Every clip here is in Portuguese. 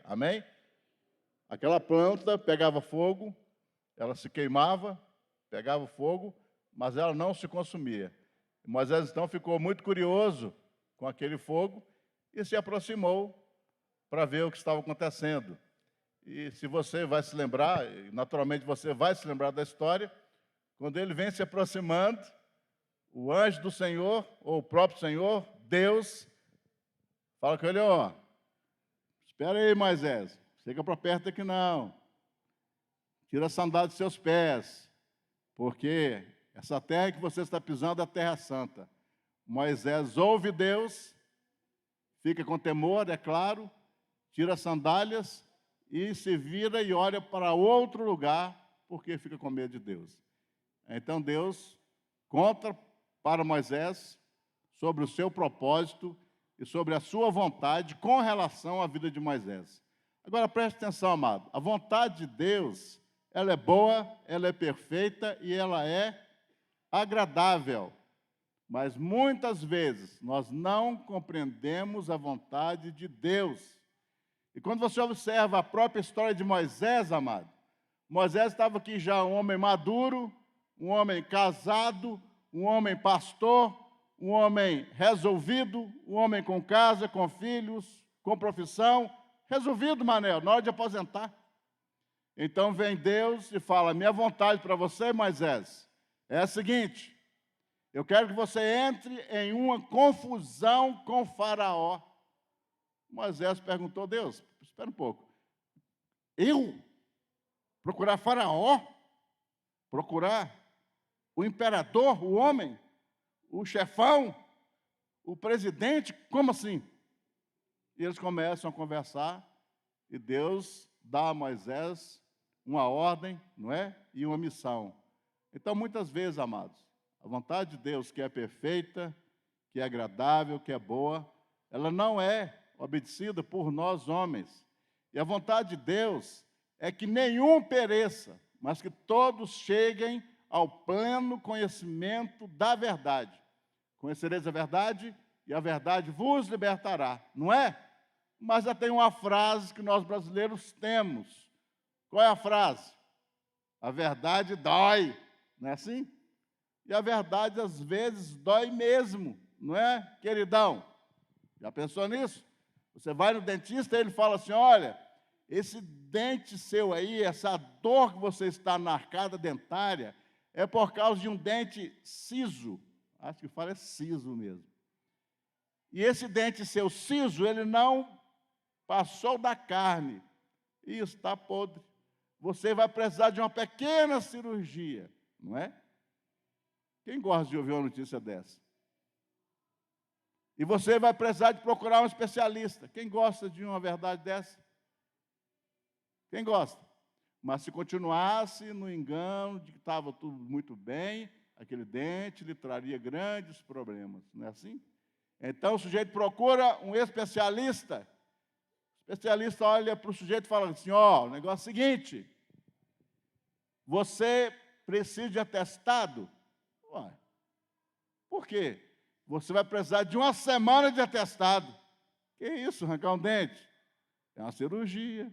Amém? Aquela planta pegava fogo, ela se queimava, pegava fogo, mas ela não se consumia. Moisés, então, ficou muito curioso com aquele fogo e se aproximou para ver o que estava acontecendo. E se você vai se lembrar, naturalmente você vai se lembrar da história, quando ele vem se aproximando, o anjo do Senhor, ou o próprio Senhor, Deus, fala com ele, ó, espera aí, Moisés, chega para perto aqui não, tira a sandália dos seus pés, porque essa terra que você está pisando é a terra santa. Moisés ouve Deus, fica com temor, é claro, tira as sandálias e se vira e olha para outro lugar, porque fica com medo de Deus. Então Deus conta para Moisés sobre o seu propósito e sobre a sua vontade com relação à vida de Moisés. Agora preste atenção, amado. A vontade de Deus, ela é boa, ela é perfeita e ela é agradável. Mas muitas vezes nós não compreendemos a vontade de Deus. E quando você observa a própria história de Moisés, amado, Moisés estava aqui já um homem maduro, um homem casado, um homem pastor, um homem resolvido, um homem com casa, com filhos, com profissão, resolvido, Manel, na hora de aposentar. Então vem Deus e fala, minha vontade para você, Moisés, é a seguinte, eu quero que você entre em uma confusão com Faraó. Moisés perguntou, Deus, espera um pouco, eu? Procurar Faraó? Procurar o imperador, o homem, o chefão, o presidente? Como assim? E eles começam a conversar e Deus dá a Moisés uma ordem, não é? E uma missão. Então, muitas vezes, amados, a vontade de Deus, que é perfeita, que é agradável, que é boa, ela não é obedecida por nós homens. E a vontade de Deus é que nenhum pereça, mas que todos cheguem ao pleno conhecimento da verdade. Conhecereis a verdade e a verdade vos libertará, não é? Mas já tem uma frase que nós brasileiros temos. Qual é a frase? A verdade dói, não é assim? E a verdade às vezes dói mesmo, não é, queridão? Já pensou nisso? Você vai no dentista e ele fala assim, olha, esse dente seu aí, essa dor que você está na arcada dentária, é por causa de um dente siso. Acho que fala é siso mesmo. E esse dente seu siso, ele não passou da carne e está podre. Você vai precisar de uma pequena cirurgia, não é? Quem gosta de ouvir uma notícia dessa? E você vai precisar de procurar um especialista. Quem gosta de uma verdade dessa? Quem gosta? Mas se continuasse no engano de que estava tudo muito bem, aquele dente lhe traria grandes problemas, não é assim? Então o sujeito procura um especialista. O especialista olha para o sujeito e fala assim, ó, o negócio é o seguinte, você precisa de atestado? Ué, por quê? Você vai precisar de uma semana de atestado. Que isso, arrancar um dente? É uma cirurgia,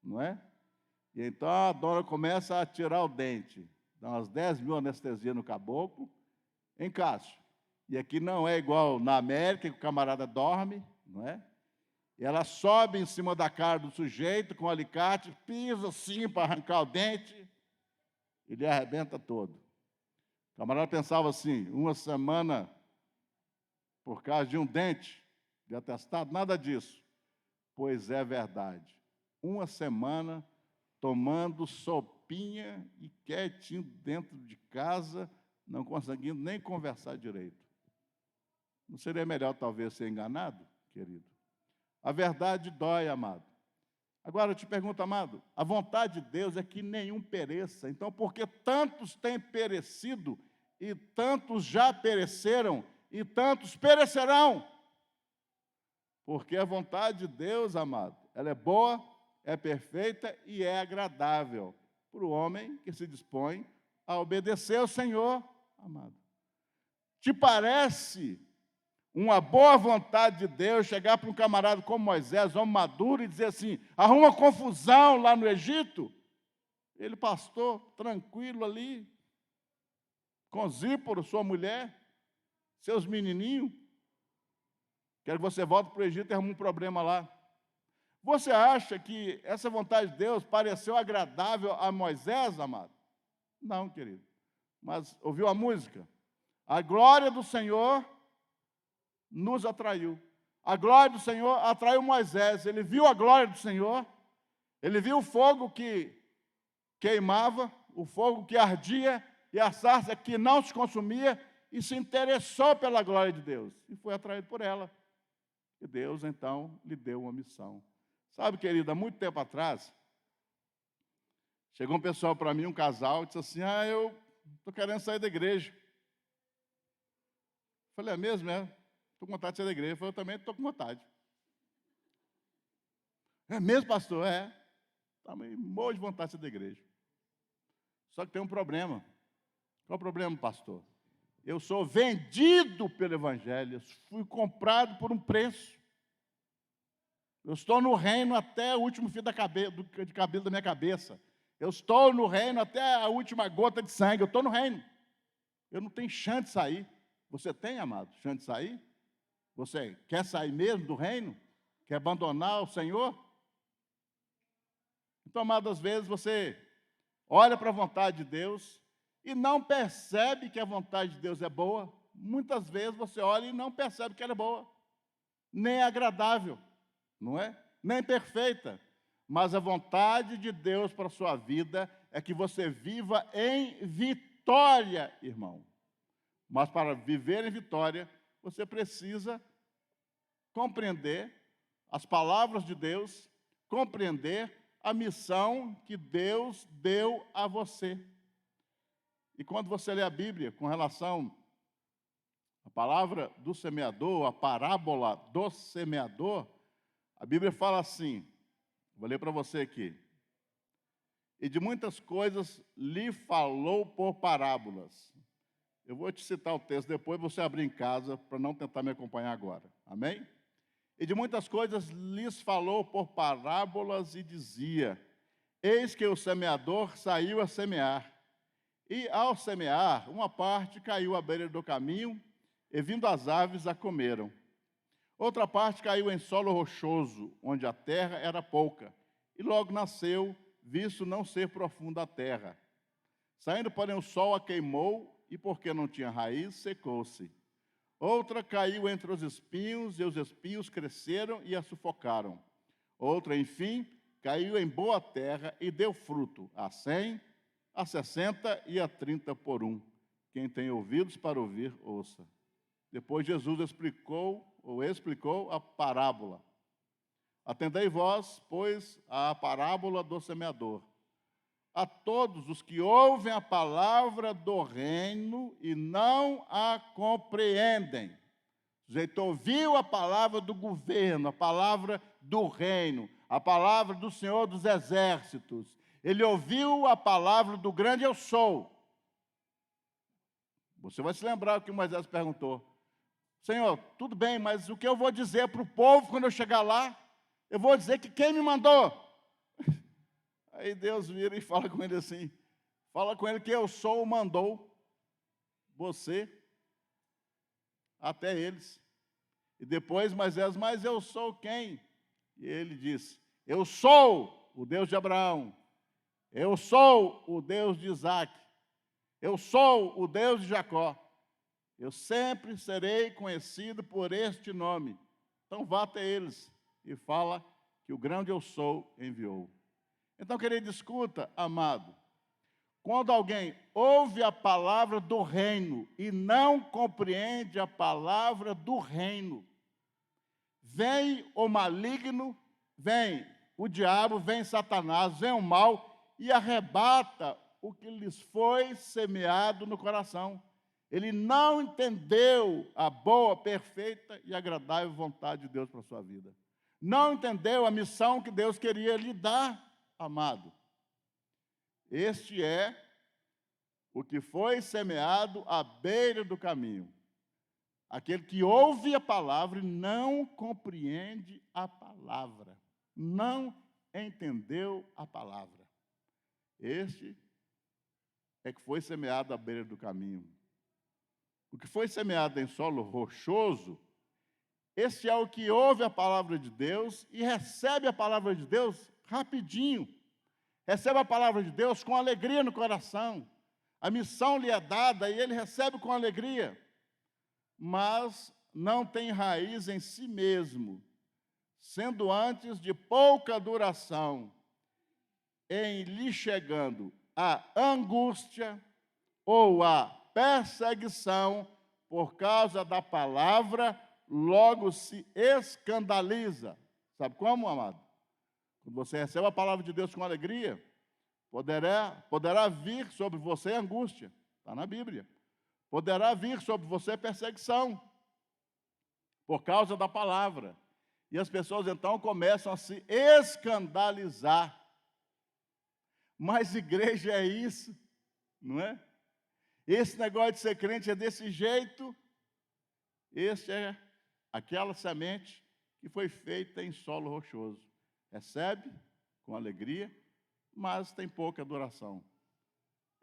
não é? E então a dona começa a tirar o dente. Dá umas 10 mil anestesia no caboclo, encaixa. E aqui não é igual na América, que o camarada dorme, não é? E ela sobe em cima da cara do sujeito com um alicate, pisa assim para arrancar o dente, e ele arrebenta todo. O camarada pensava assim, uma semana por causa de um dente de atestado, nada disso. Pois é verdade. Uma semana tomando sopinha e quietinho dentro de casa, não conseguindo nem conversar direito. Não seria melhor talvez ser enganado, querido? A verdade dói, amado. Agora eu te pergunto, amado, a vontade de Deus é que nenhum pereça. Então, por que tantos têm perecido e tantos já pereceram e tantos perecerão? Porque a vontade de Deus, amado, ela é boa, é perfeita e é agradável para o homem que se dispõe a obedecer ao Senhor, amado. Te parece uma boa vontade de Deus chegar para um camarada como Moisés, homem maduro, e dizer assim: arruma confusão lá no Egito. Ele, pastor, tranquilo ali, com Zíporo, sua mulher, seus menininhos. Quero que você volte para o Egito e arrume um problema lá. Você acha que essa vontade de Deus pareceu agradável a Moisés, amado? Não, querido. Mas ouviu a música? A glória do Senhor nos atraiu. A glória do Senhor atraiu Moisés. Ele viu a glória do Senhor, ele viu o fogo que queimava, o fogo que ardia e a sarça que não se consumia, e se interessou pela glória de Deus e foi atraído por ela. E Deus, então, lhe deu uma missão. Sabe, querido, há muito tempo atrás, chegou um pessoal para mim, um casal, e disse assim: eu estou querendo sair da igreja. Falei: é mesmo? Estou com vontade de sair da igreja. Eu falei: eu também estou com vontade. É mesmo, pastor? Também morro de vontade de sair da igreja. Só que tem um problema. Qual é o problema, pastor? Eu sou vendido pelo Evangelho, fui comprado por um preço. Eu estou no reino até o último fio de cabelo da minha cabeça. Eu estou no reino até a última gota de sangue. Eu estou no reino. Eu não tenho chance de sair. Você tem, amado, chance de sair? Você quer sair mesmo do reino? Quer abandonar o Senhor? Então, amado, às vezes você olha para a vontade de Deus e não percebe que a vontade de Deus é boa. Muitas vezes você olha e não percebe que ela é boa, nem agradável, não é? Nem perfeita. Mas a vontade de Deus para a sua vida é que você viva em vitória, irmão. Mas para viver em vitória, você precisa compreender as palavras de Deus, compreender a missão que Deus deu a você. E quando você lê a Bíblia com relação à palavra do semeador, a parábola do semeador, a Bíblia fala assim, vou ler para você aqui: e de muitas coisas lhe falou por parábolas. Eu vou te citar o texto depois, você abrir em casa, para não tentar me acompanhar agora. Amém? E de muitas coisas lhes falou por parábolas e dizia: eis que o semeador saiu a semear. E ao semear, uma parte caiu à beira do caminho, e vindo as aves a comeram. Outra parte caiu em solo rochoso, onde a terra era pouca, e logo nasceu, visto não ser profunda a terra. Saindo, porém, o sol a queimou, e porque não tinha raiz, secou-se. Outra caiu entre os espinhos, e os espinhos cresceram e a sufocaram. Outra, enfim, caiu em boa terra e deu fruto, a 100, a 60 e a 30 por um. Quem tem ouvidos para ouvir, ouça. Depois Jesus explicou a parábola. Atendei vós, pois, à parábola do semeador. A todos os que ouvem a palavra do reino e não a compreendem. O sujeito ouviu a palavra do governo, a palavra do reino, a palavra do Senhor dos Exércitos. Ele ouviu a palavra do grande eu sou. Você vai se lembrar o que Moisés perguntou: Senhor, tudo bem, mas o que eu vou dizer para o povo quando eu chegar lá? Eu vou dizer que quem me mandou? Aí Deus vira e fala com ele assim: fala com ele que eu sou mandou você até eles. E depois Moisés: mas eu sou quem? E ele disse: eu sou o Deus de Abraão, eu sou o Deus de Isaac, eu sou o Deus de Jacó. Eu sempre serei conhecido por este nome. Então vá até eles e fala que o grande eu sou enviou. Então, querido, escuta, amado. Quando alguém ouve a palavra do reino e não compreende a palavra do reino, vem o maligno, vem o diabo, vem Satanás, vem o mal e arrebata o que lhes foi semeado no coração. Ele não entendeu a boa, perfeita e agradável vontade de Deus para a sua vida. Não entendeu a missão que Deus queria lhe dar, amado. Este é o que foi semeado à beira do caminho. aquele que ouve a palavra e não compreende a palavra, não entendeu a palavra. Este é que foi semeado à beira do caminho. O que foi semeado em solo rochoso, esse é o que ouve a palavra de Deus e recebe a palavra de Deus rapidinho. Recebe a palavra de Deus com alegria no coração. A missão lhe é dada e ele recebe com alegria. Mas não tem raiz em si mesmo, sendo antes de pouca duração, em lhe chegando a angústia ou a perseguição por causa da palavra, logo se escandaliza. Sabe como, amado? Quando você recebe a palavra de Deus com alegria, poderá vir sobre você angústia. Está na Bíblia. Poderá vir sobre você perseguição por causa da palavra. E as pessoas então começam a se escandalizar. Mas igreja é isso, não é? Esse negócio de ser crente é desse jeito. Esse é aquela semente que foi feita em solo rochoso. Recebe com alegria, mas tem pouca duração.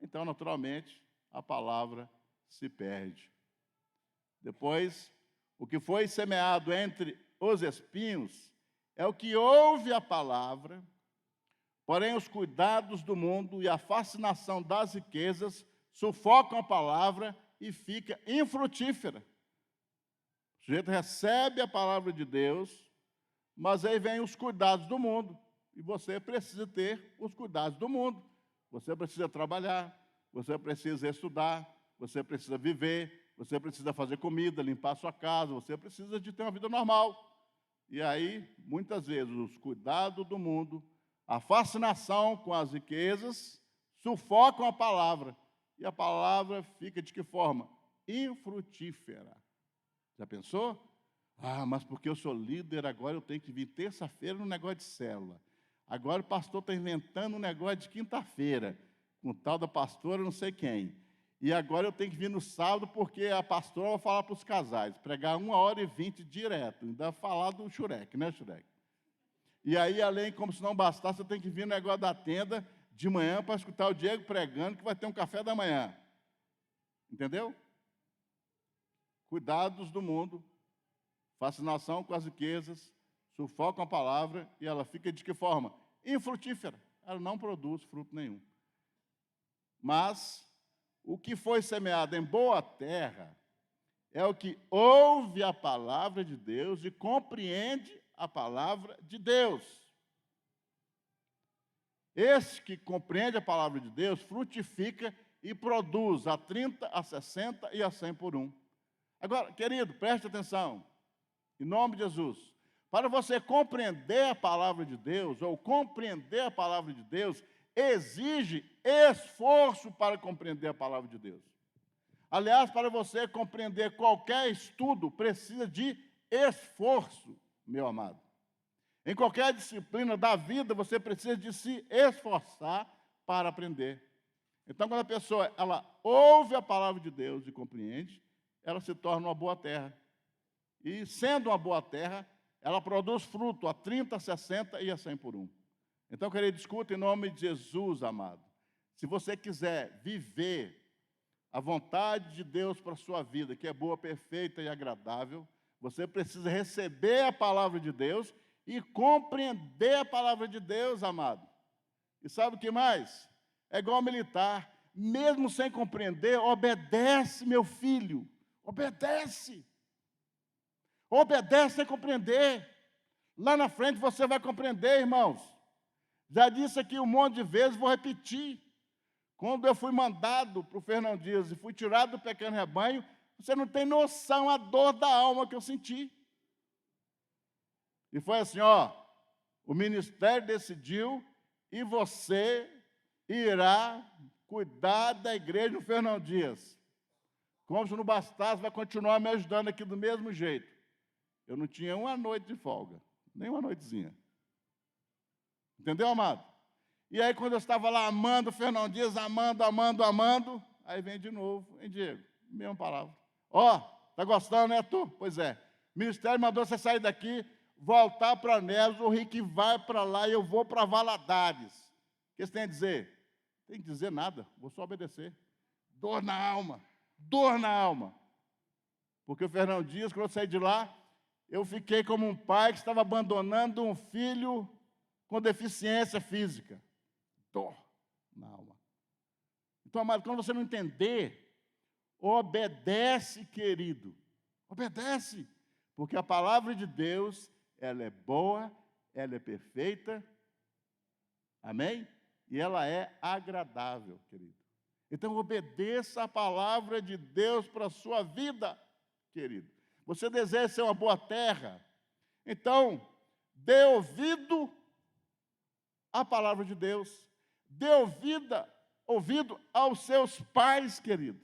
Então, naturalmente, a palavra se perde. Depois, o que foi semeado entre os espinhos é o que ouve a palavra, porém os cuidados do mundo e a fascinação das riquezas sufocam a palavra e fica infrutífera. O sujeito recebe a palavra de Deus, mas aí vem os cuidados do mundo, e você precisa ter os cuidados do mundo. Você precisa trabalhar, você precisa estudar, você precisa viver, você precisa fazer comida, limpar a sua casa, você precisa de ter uma vida normal. E aí, muitas vezes, os cuidados do mundo, a fascinação com as riquezas, sufocam a palavra. E a palavra fica de que forma? Infrutífera. Já pensou? Ah, mas porque eu sou líder, agora eu tenho que vir terça-feira no negócio de célula. Agora o pastor está inventando um negócio de quinta-feira, com o tal da pastora não sei quem. E agora eu tenho que vir no sábado, porque a pastora vai falar para os casais, pregar 1h20 direto, ainda falar do Shurek, né, Shurek? E aí, além, como se não bastasse, eu tenho que vir no negócio da tenda de manhã para escutar o Diego pregando, que vai ter um café da manhã. Entendeu? Cuidados do mundo, fascinação com as riquezas, sufocam a palavra e ela fica de que forma? Infrutífera. Ela não produz fruto nenhum. Mas o que foi semeado em boa terra é o que ouve a palavra de Deus e compreende a palavra de Deus. Esse que compreende a palavra de Deus frutifica e produz a 30, a 60 e a 100 por um. Agora, querido, preste atenção, em nome de Jesus. Para você compreender a palavra de Deus, ou compreender a palavra de Deus, exige esforço para compreender a palavra de Deus. Aliás, para você compreender qualquer estudo, precisa de esforço, meu amado. Em qualquer disciplina da vida, você precisa de se esforçar para aprender. Então, quando a pessoa ela ouve a palavra de Deus e compreende, ela se torna uma boa terra. E, sendo uma boa terra, ela produz fruto a 30, a 60 e a 100 por um. Então, querido, escuta em nome de Jesus, amado. Se você quiser viver a vontade de Deus para a sua vida, que é boa, perfeita e agradável, você precisa receber a palavra de Deus e compreender a palavra de Deus, amado. E sabe o que mais? É igual ao militar. Mesmo sem compreender, obedece, meu filho. Obedece. Obedece sem compreender. Lá na frente você vai compreender, irmãos. Já disse aqui um monte de vezes, vou repetir. Quando eu fui mandado para o Fernão Dias e fui tirado do pequeno rebanho, você não tem noção a dor da alma que eu senti. E foi assim, ó, o ministério decidiu e você irá cuidar da igreja do Fernão Dias. Como se não bastasse, vai continuar me ajudando aqui do mesmo jeito. Eu não tinha uma noite de folga, nem uma noitezinha. Entendeu, amado? E aí, quando eu estava lá amando o Fernão Dias, amando, aí vem de novo, hein, Diego? Mesma palavra. Ó, Está gostando, né, tu? Pois é. O ministério mandou você sair daqui, voltar para Neves, o Rick vai para lá e eu vou para Valadares. O que você tem a dizer? Não tem que dizer nada, vou só obedecer. Dor na alma, dor na alma. Porque o Fernão Dias, quando eu saí de lá, eu fiquei como um pai que estava abandonando um filho com deficiência física. Dor na alma. Então, amado, quando você não entender, obedece, querido. Obedece. Porque a palavra de Deus, ela é boa, ela é perfeita. Amém? E ela é agradável, querido. Então, obedeça a palavra de Deus para a sua vida, querido. Você deseja ser uma boa terra? Então, dê ouvido à palavra de Deus. Dê ouvido aos seus pais, querido.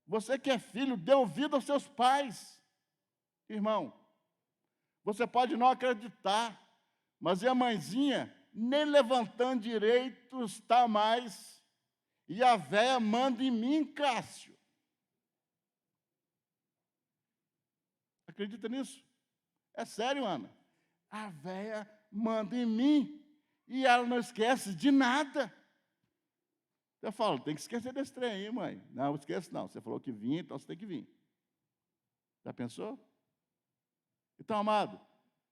Você que é filho, dê ouvido aos seus pais. Irmão, você pode não acreditar, mas a mãezinha nem levantando direito está mais. E a véia manda em mim, Cássio. Acredita nisso? É sério, Ana. A véia manda em mim e ela não esquece de nada. Eu falo, tem que esquecer desse trem aí, mãe. Não, esquece não. Você falou que vinha, então você tem que vir. Já pensou? Então, amado,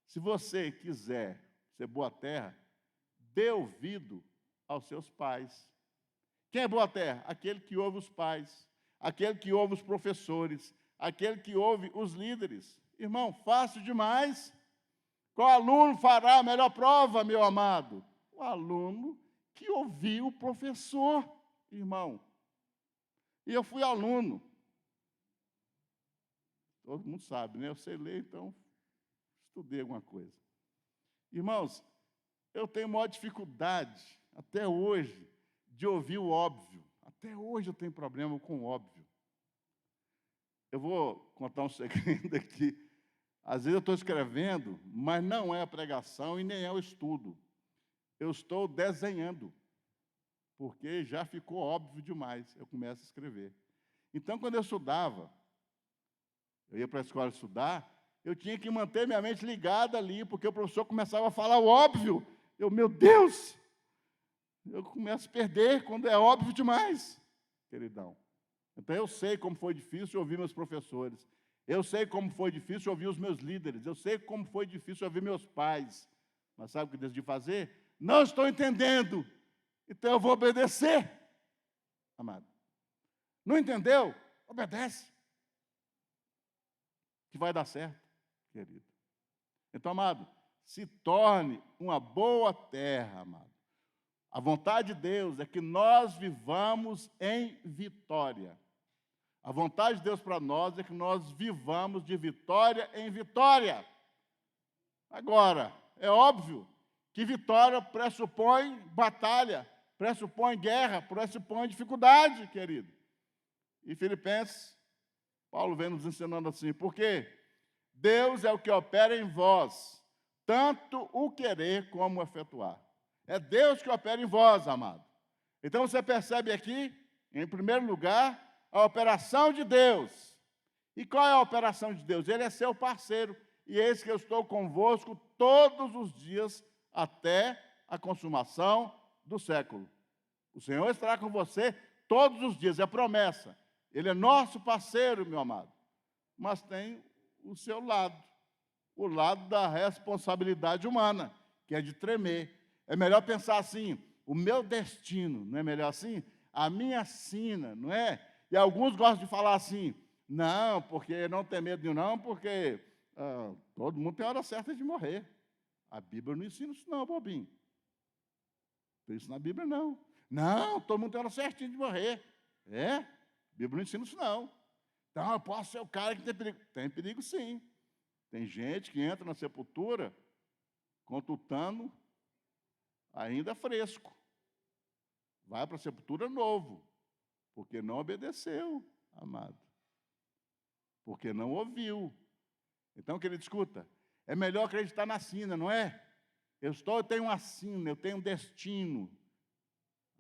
se você quiser ser boa terra, dê ouvido aos seus pais. Quem é boa terra? Aquele que ouve os pais, aquele que ouve os professores, aquele que ouve os líderes. Irmão, fácil demais. Qual aluno fará a melhor prova, meu amado? O aluno que ouviu o professor, irmão. E eu fui aluno. Todo mundo sabe, né? Eu sei ler, então estudei alguma coisa. Irmãos, eu tenho maior dificuldade, até hoje, de ouvir o óbvio. Até hoje eu tenho problema com o óbvio. Eu vou contar um segredo aqui. Às vezes eu estou escrevendo, mas não é a pregação e nem é o estudo. Eu estou desenhando, porque já ficou óbvio demais. Eu começo a escrever. Então, quando eu estudava, eu ia para a escola estudar, eu tinha que manter minha mente ligada ali, porque o professor começava a falar o óbvio. Meu Deus, eu começo a perder quando é óbvio demais, queridão. Então, eu sei como foi difícil ouvir meus professores. Eu sei como foi difícil ouvir os meus líderes. Eu sei como foi difícil ouvir meus pais. Mas sabe o que eu decidi fazer? Não estou entendendo. Então, eu vou obedecer. Amado. Não entendeu? Obedece. Que vai dar certo, querido. Então, amado, se torne uma boa terra, amado. A vontade de Deus é que nós vivamos em vitória. A vontade de Deus para nós é que nós vivamos de vitória em vitória. Agora, é óbvio que vitória pressupõe batalha, pressupõe guerra, pressupõe dificuldade, querido. E Filipenses, Paulo vem nos ensinando assim, porque Deus é o que opera em vós, tanto o querer como o efetuar. É Deus que opera em vós, amado. Então você percebe aqui, em primeiro lugar, a operação de Deus. E qual é a operação de Deus? Ele é seu parceiro. E eis que eu estou convosco todos os dias até a consumação do século. O Senhor estará com você todos os dias, é promessa. Ele é nosso parceiro, meu amado. Mas tem o seu lado, o lado da responsabilidade humana, que é de tremer. É melhor pensar assim, o meu destino, não é melhor assim? A minha sina, não é? E alguns gostam de falar assim, não, porque não tem medo de não, porque todo mundo tem hora certa de morrer. A Bíblia não ensina isso não, bobinho. Não tem isso na Bíblia não. Não, todo mundo tem hora certinha de morrer. É? A Bíblia não ensina isso não. Então, eu posso ser o cara que tem perigo. Tem perigo sim. Tem gente que entra na sepultura com o tutano ainda fresco. Vai para a sepultura novo. Porque não obedeceu, amado. Porque não ouviu. Então, querido, escuta. É melhor acreditar na sina, não é? Eu tenho uma sina, eu tenho um destino.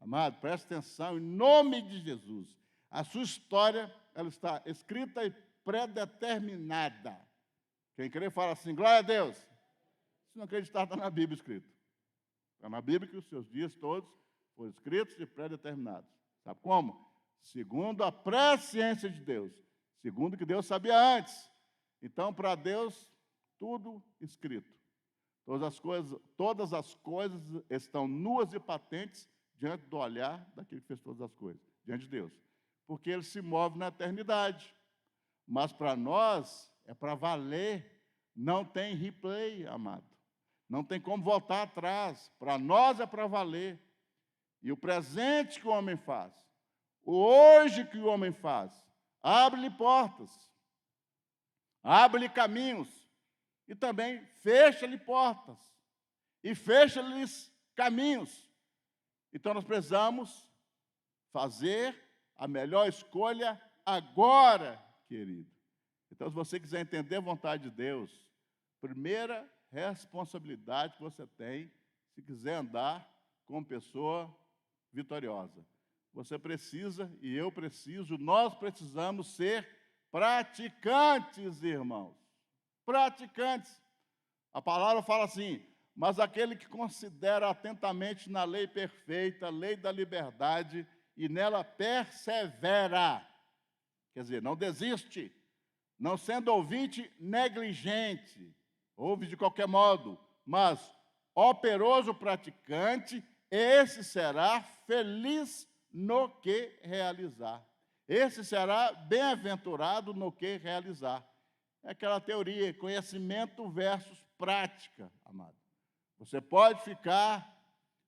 Amado, presta atenção, em nome de Jesus. A sua história, ela está escrita predeterminada. Quem crê fala assim, glória a Deus. Se não acreditar, está na Bíblia escrito. Está na Bíblia que os seus dias todos foram escritos e predeterminados. Sabe como? Segundo a presciência de Deus. Segundo o que Deus sabia antes. Então, para Deus, tudo escrito. Todas as coisas estão nuas e patentes diante do olhar daquele que fez todas as coisas, diante de Deus. Porque ele se move na eternidade. Mas para nós, é para valer. Não tem replay, amado. Não tem como voltar atrás. Para nós é para valer. E o presente que o homem faz, o hoje que o homem faz, abre-lhe portas, abre-lhe caminhos, e também fecha-lhe portas, e fecha-lhes caminhos. Então nós precisamos fazer a melhor escolha agora, querido. Então, se você quiser entender a vontade de Deus, primeira responsabilidade que você tem, se quiser andar como pessoa vitoriosa, você precisa, e eu preciso, nós precisamos ser praticantes, irmãos. Praticantes. A palavra fala assim, mas aquele que considera atentamente na lei perfeita, a lei da liberdade, e nela persevera, quer dizer, não desiste, não sendo ouvinte negligente, ouve de qualquer modo, mas operoso praticante, esse será feliz no que realizar. Esse será bem-aventurado no que realizar. É aquela teoria, conhecimento versus prática, amado. Você pode ficar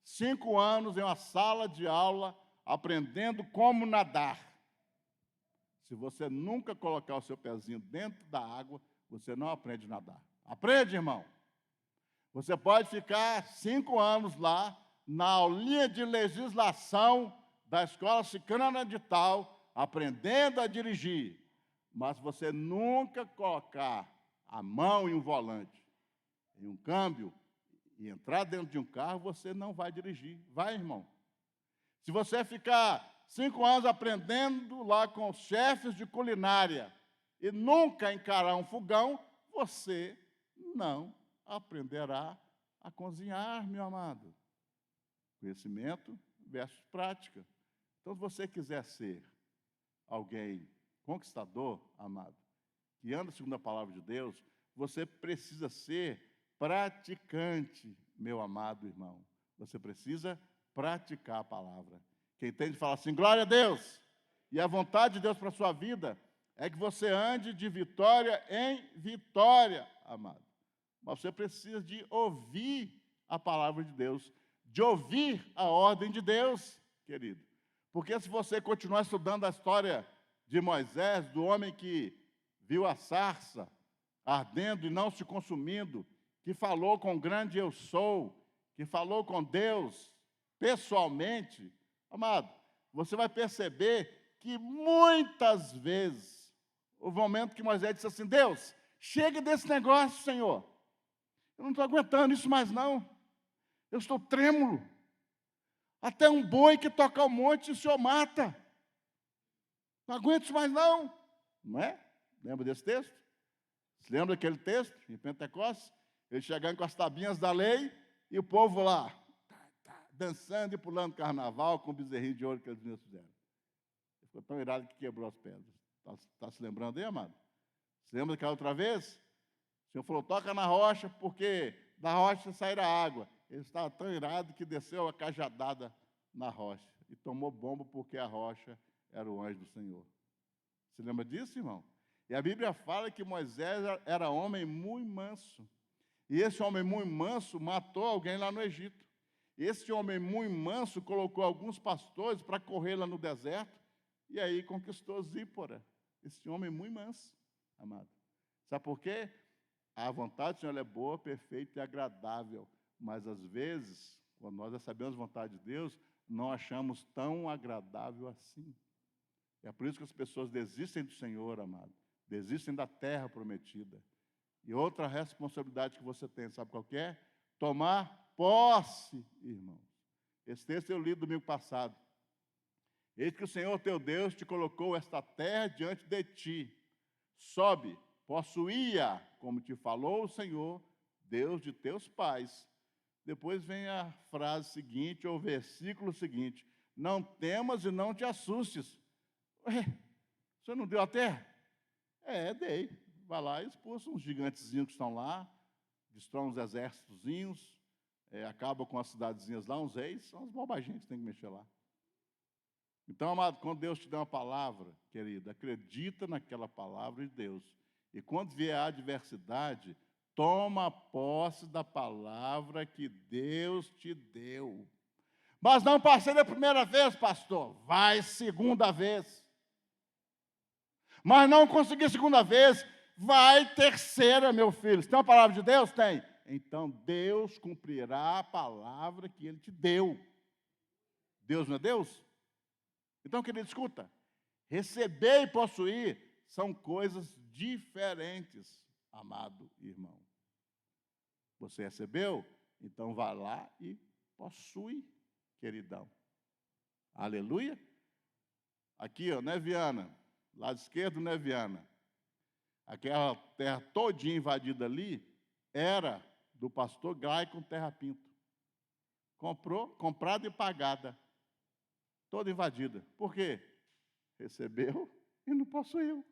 5 anos em uma sala de aula aprendendo como nadar. Se você nunca colocar o seu pezinho dentro da água, você não aprende a nadar. Aprende, irmão. Você pode ficar 5 anos lá, na aulinha de legislação da escola Cicrana de Tal, aprendendo a dirigir. Mas se você nunca colocar a mão em um volante, em um câmbio, e entrar dentro de um carro, você não vai dirigir. Vai, irmão. Se você ficar 5 anos aprendendo lá com os chefes de culinária e nunca encarar um fogão, você não aprenderá a cozinhar, meu amado. Conhecimento versus prática. Então, se você quiser ser alguém conquistador, amado, que anda segundo a palavra de Deus, você precisa ser praticante, meu amado irmão. Você precisa praticar a palavra. Quem entende fala assim, glória a Deus. E a vontade de Deus para a sua vida é que você ande de vitória em vitória, amado. Mas você precisa de ouvir a palavra de Deus, de ouvir a ordem de Deus, querido. Porque se você continuar estudando a história de Moisés, do homem que viu a sarça ardendo e não se consumindo, que falou com o grande eu sou, que falou com Deus pessoalmente, amado, você vai perceber que muitas vezes, o momento que Moisés disse assim, Deus, chega desse negócio, Senhor. Eu não estou aguentando isso mais não. Eu estou trêmulo. Até um boi que toca um monte o Senhor mata. Não aguento isso mais não. Não é? Lembra desse texto? Você lembra daquele texto, em Pentecostes? Ele chegando com as tabuinhas da lei e o povo lá, dançando e pulando carnaval com o bezerrinho de ouro que eles mesmos fizeram. Ele ficou tão irado que quebrou as pedras. Está se lembrando aí, amado? Se lembra daquela outra vez? O Senhor falou, toca na rocha, porque da rocha sairá água. Ele estava tão irado que desceu a cajadada na rocha e tomou bomba porque a rocha era o anjo do Senhor. Você lembra disso, irmão? E a Bíblia fala que Moisés era homem muito manso. E esse homem muito manso matou alguém lá no Egito. Esse homem muito manso colocou alguns pastores para correr lá no deserto e aí conquistou Zípora. Esse homem muito manso, amado. Sabe por quê? A vontade do Senhor é boa, perfeita e agradável. Mas às vezes, quando nós sabemos a vontade de Deus, não achamos tão agradável assim. É por isso que as pessoas desistem do Senhor, amado. Desistem da terra prometida. E outra responsabilidade que você tem, sabe qual que é? Tomar posse, irmãos. Esse texto eu li domingo passado. Eis que o Senhor teu Deus te colocou esta terra diante de ti. sobe, possuía, como te falou o Senhor, Deus de teus pais. Depois vem a frase seguinte, ou o versículo seguinte: não temas e não te assustes. Ué, você não deu a terra? Dei. Vai lá e expulsa uns gigantezinhos que estão lá, destrói uns exércitozinhos, acaba com as cidadezinhas lá, uns reis, são as bobaginhas que tem que mexer lá. Então, amado, quando Deus te dá uma palavra, querido, acredita naquela palavra de Deus. E quando vier a adversidade, toma posse da palavra que Deus te deu. Mas não passei da primeira vez, pastor. Vai segunda vez. Mas não consegui segunda vez. Vai terceira, meu filho. Você tem uma palavra de Deus? Tem. Então, Deus cumprirá a palavra que Ele te deu. Deus não é Deus? Então, querido, escuta. Receber e possuir são coisas diferentes, amado irmão. Você recebeu? Então, vá lá e possui, queridão. Aleluia. Aqui, ó, né, Viana? Lado esquerdo, né, Viana? Aquela terra todinha invadida ali era do pastor Glaicon Terra Pinto. Comprada e pagada. Toda invadida. Por quê? Recebeu e não possuiu.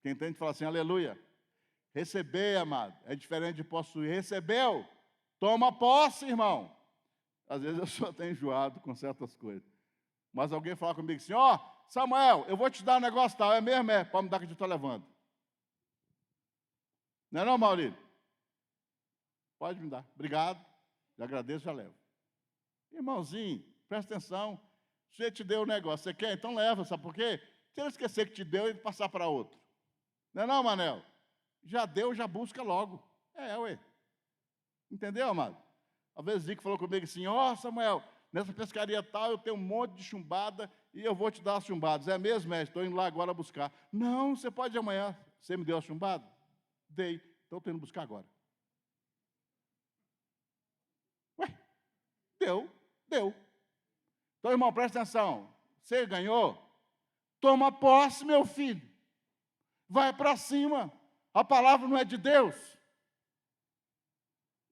Quem entende fala assim, aleluia. Receber, amado, é diferente de possuir. Recebeu, toma posse, irmão. Às vezes eu sou até enjoado com certas coisas. Mas alguém fala comigo assim, ó, Samuel, eu vou te dar um negócio tal, é mesmo? Pode me dar que eu estou levando. Não é não, Maurício? Pode me dar. Obrigado. Já agradeço, já levo. Irmãozinho, presta atenção. Se ele te deu o negócio, você quer? Então leva, sabe por quê? Se ele esquecer que te deu, ele passar para outro. Não é não, Manel? Já deu, já busca logo. Ué. Entendeu, amado? Às vezes Zico falou comigo assim, ó, Samuel, nessa pescaria tal eu tenho um monte de chumbada e eu vou te dar as chumbadas. É mesmo, mestre? Estou indo lá agora buscar. Não, você pode ir amanhã. Você me deu a chumbada? Dei. Então estou indo buscar agora. Ué, deu. Então, irmão, presta atenção. Você ganhou? Toma posse, meu filho. Vai para cima. A palavra não é de Deus.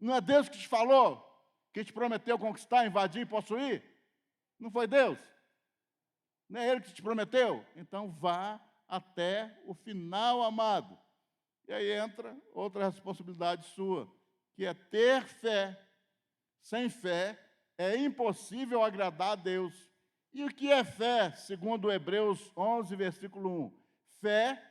Não é Deus que te falou, que te prometeu conquistar, invadir e possuir? Não foi Deus? Não é Ele que te prometeu? Então vá até o final, amado. E aí entra outra responsabilidade sua, que é ter fé. Sem fé é impossível agradar a Deus. E o que é fé, segundo Hebreus 11, versículo 1? Fé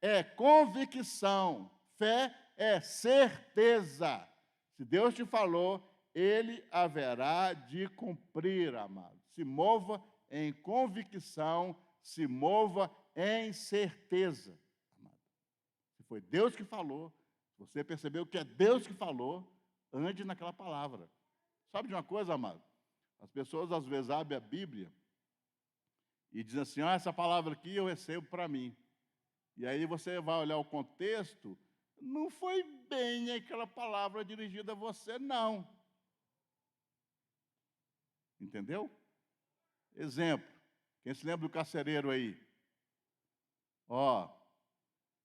é convicção, fé é certeza. Se Deus te falou, Ele haverá de cumprir, amado. Se mova em convicção, se mova em certeza, amado. Se foi Deus que falou, você percebeu que é Deus que falou, ande naquela palavra. Sabe de uma coisa, amado? As pessoas às vezes abrem a Bíblia e dizem assim, essa palavra aqui eu recebo para mim. E aí você vai olhar o contexto, não foi bem aquela palavra dirigida a você, não. Entendeu? Exemplo, quem se lembra do carcereiro aí? Ó,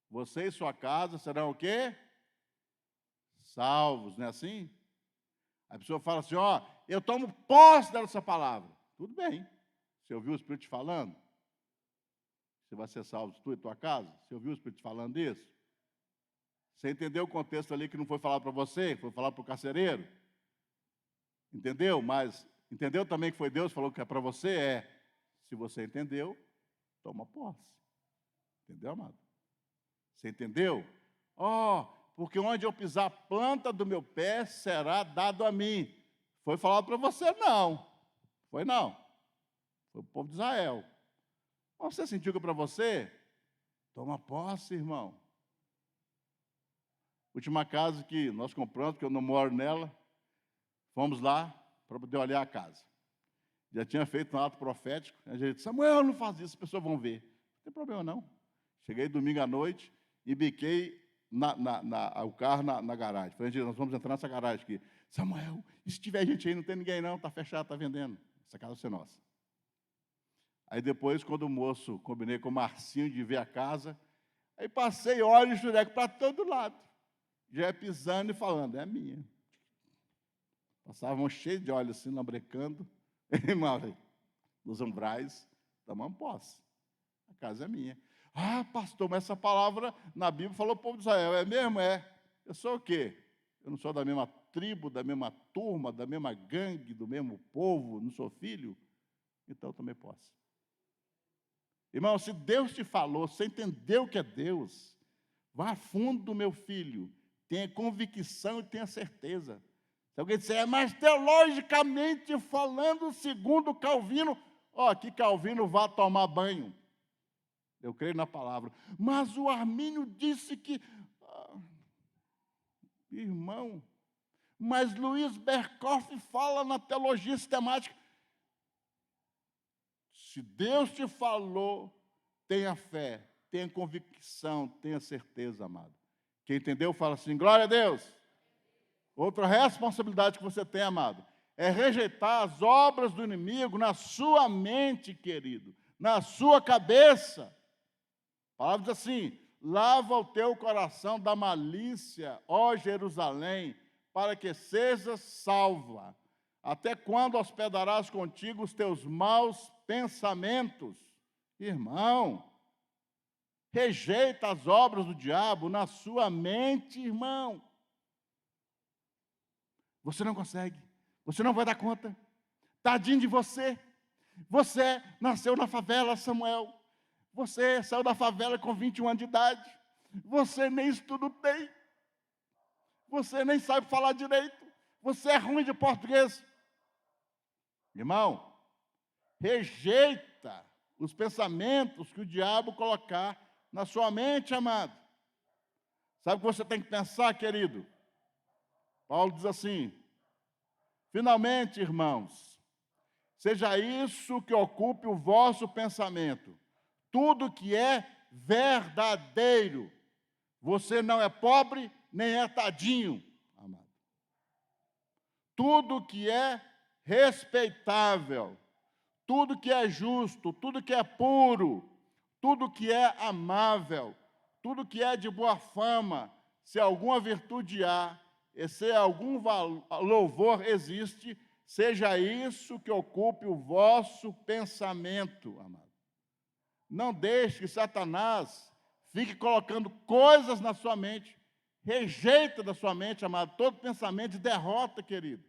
você e sua casa serão o quê? Salvos, não é assim? A pessoa fala assim, ó, eu tomo posse dessa palavra. Tudo bem. Você ouviu o Espírito te falando? Você vai ser salvo, tu e tua casa? Você ouviu o Espírito falando isso? Você entendeu o contexto ali que não foi falado para você, foi falado para o carcereiro? Entendeu? Mas entendeu também que foi Deus que falou que é para você? Se você entendeu, toma posse. Entendeu, amado? Você entendeu? Porque onde eu pisar a planta do meu pé será dado a mim. Foi falado para você? Não. Foi não. Foi o povo de Israel. Mas você sentiu que é para você? Toma posse, irmão. Última casa que nós compramos, que eu não moro nela, fomos lá para poder olhar a casa. Já tinha feito um ato profético. A gente disse, Samuel, não faz isso, as pessoas vão ver. Não tem problema, não. Cheguei domingo à noite e biquei o carro na garagem. Falei, gente, nós vamos entrar nessa garagem aqui. Samuel, e se tiver gente aí, não tem ninguém não, está fechado, está vendendo. Essa casa vai ser nossa. Aí depois, quando o moço, combinei com o Marcinho de ver a casa, Aí passei óleo e jureco para todo lado. Já ia pisando e falando, é minha. Passavam cheio de óleo assim, lambrecando. Mauro, nos umbrais, tomamos posse. A casa é minha. Ah, pastor, mas essa palavra na Bíblia falou para o povo de Israel. É mesmo? É. Eu sou o quê? Eu não sou da mesma tribo, da mesma turma, da mesma gangue, do mesmo povo, não sou filho? Então eu tomei posse. Irmão, se Deus te falou, você entendeu o que é Deus, vá a fundo, meu filho. Tenha convicção e tenha certeza. Se alguém disser, mas teologicamente falando, segundo Calvino, que Calvino vá tomar banho. Eu creio na palavra. Mas o Armínio disse que... irmão, mas Luiz Berkoff fala na teologia sistemática. Se Deus te falou, tenha fé, tenha convicção, tenha certeza, amado. Quem entendeu, fala assim, glória a Deus. Outra responsabilidade que você tem, amado, é rejeitar as obras do inimigo na sua mente, querido, na sua cabeça. A palavra diz assim, lava o teu coração da malícia, ó Jerusalém, para que sejas salva. Até quando hospedarás contigo os teus maus pensamentos? Irmão, rejeita as obras do diabo na sua mente, irmão. Você não consegue, você não vai dar conta. Tadinho de você. Você nasceu na favela, Samuel. Você saiu da favela com 21 anos de idade. Você nem estudo tem. Você nem sabe falar direito. Você é ruim de português. Irmão, rejeita os pensamentos que o diabo colocar na sua mente, amado. Sabe o que você tem que pensar, querido? Paulo diz assim, finalmente, irmãos, seja isso que ocupe o vosso pensamento. Tudo que é verdadeiro. Você não é pobre, nem é tadinho, amado. Tudo que é respeitável, tudo que é justo, tudo que é puro, tudo que é amável, tudo que é de boa fama, se alguma virtude há, e se algum louvor existe, seja isso que ocupe o vosso pensamento, amado. Não deixe que Satanás fique colocando coisas na sua mente. Rejeita da sua mente, amado, todo pensamento de derrota, querido.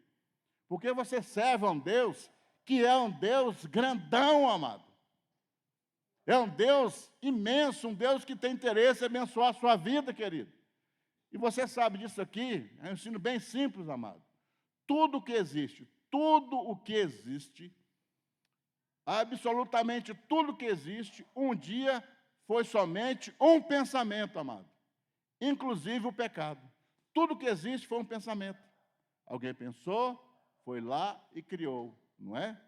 Porque você serve a um Deus que é um Deus grandão, amado. É um Deus imenso, um Deus que tem interesse em abençoar a sua vida, querido. E você sabe disso aqui, é um ensino bem simples, amado. Tudo o que existe, absolutamente tudo que existe, um dia foi somente um pensamento, amado. Inclusive o pecado. Tudo que existe foi um pensamento. Alguém pensou, foi lá e criou, não é?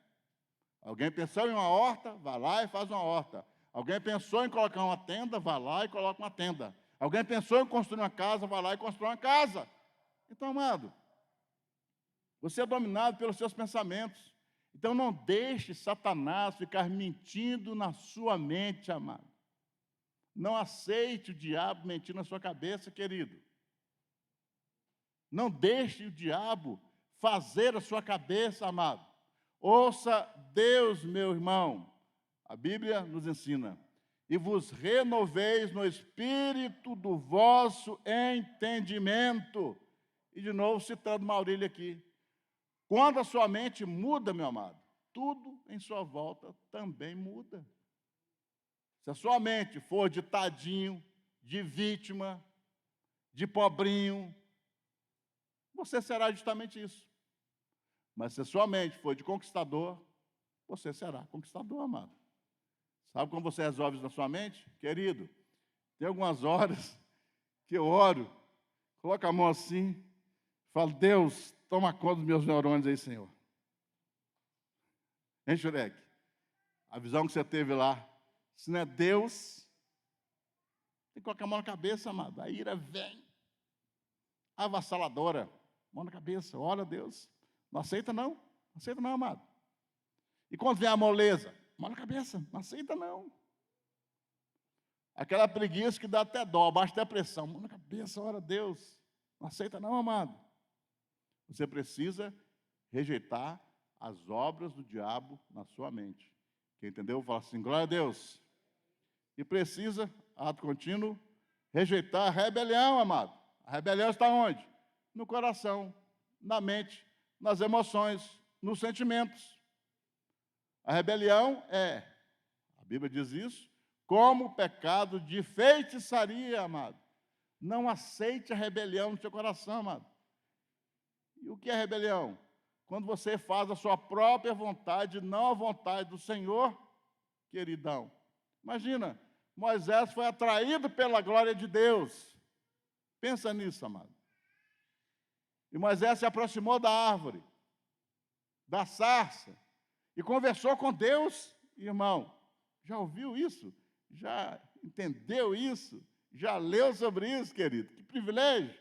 Alguém pensou em uma horta, vai lá e faz uma horta. Alguém pensou em colocar uma tenda, vai lá e coloca uma tenda. Alguém pensou em construir uma casa, vai lá e constrói uma casa. Então, amado, você é dominado pelos seus pensamentos. Então, não deixe Satanás ficar mentindo na sua mente, amado. Não aceite o diabo mentir na sua cabeça, querido. Não deixe o diabo fazer a sua cabeça, amado. Ouça Deus, meu irmão. A Bíblia nos ensina. E vos renoveis no espírito do vosso entendimento. E de novo, citando Maurílio aqui. Quando a sua mente muda, meu amado, tudo em sua volta também muda. Se a sua mente for de tadinho, de vítima, de pobrinho, você será justamente isso. Mas se a sua mente for de conquistador, você será conquistador, amado. Sabe como você resolve isso na sua mente? Querido, tem algumas horas que eu oro, coloco a mão assim, falo, Deus, toma conta dos meus neurônios aí, Senhor. Hein, Shurek? A visão que você teve lá, se não é Deus, tem que colocar a mão na cabeça, amado. A ira vem, avassaladora, mão na cabeça, ora a Deus. Não aceita não amado. E quando vem a moleza, mão na cabeça, não aceita não. Aquela preguiça que dá até dó, baixa até a pressão. Mão na cabeça, ora Deus. Não aceita não, amado. Você precisa rejeitar as obras do diabo na sua mente. Quem entendeu, fala assim, glória a Deus. E precisa, ato contínuo, rejeitar a rebelião, amado. A rebelião está onde? No coração, na mente, nas emoções, nos sentimentos. A rebelião é, a Bíblia diz isso, como pecado de feitiçaria, amado. Não aceite a rebelião no seu coração, amado. E o que é rebelião? Quando você faz a sua própria vontade, não a vontade do Senhor, queridão. Imagina, Moisés foi atraído pela glória de Deus. Pensa nisso, amado. E Moisés se aproximou da árvore, da sarça, e conversou com Deus, irmão. Já ouviu isso? Já entendeu isso? Já leu sobre isso, querido? Que privilégio!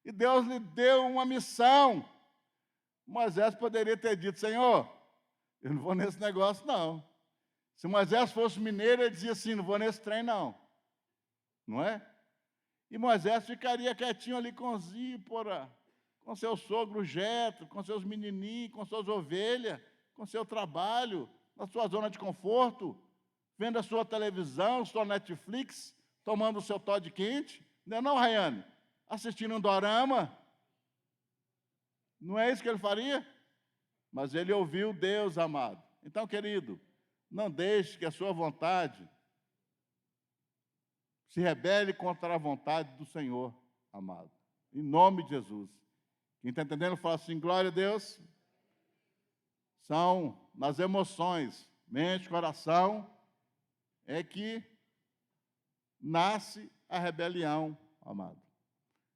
E Deus lhe deu uma missão. Moisés poderia ter dito, Senhor, eu não vou nesse negócio, não. Se Moisés fosse mineiro, ele dizia assim, não vou nesse trem, não. Não é? E Moisés ficaria quietinho ali com Zípora, com seu sogro Jetro, com seus menininhos, com suas ovelhas, com seu trabalho, na sua zona de conforto, vendo a sua televisão, sua Netflix, tomando o seu Todd quente. Não é não, Rayane? Assistindo um dorama. Não é isso que ele faria? Mas ele ouviu Deus, amado. Então, querido, não deixe que a sua vontade se rebele contra a vontade do Senhor, amado. Em nome de Jesus. Quem está entendendo, fala assim, glória a Deus. São nas emoções, mente, coração, é que nasce a rebelião, amado.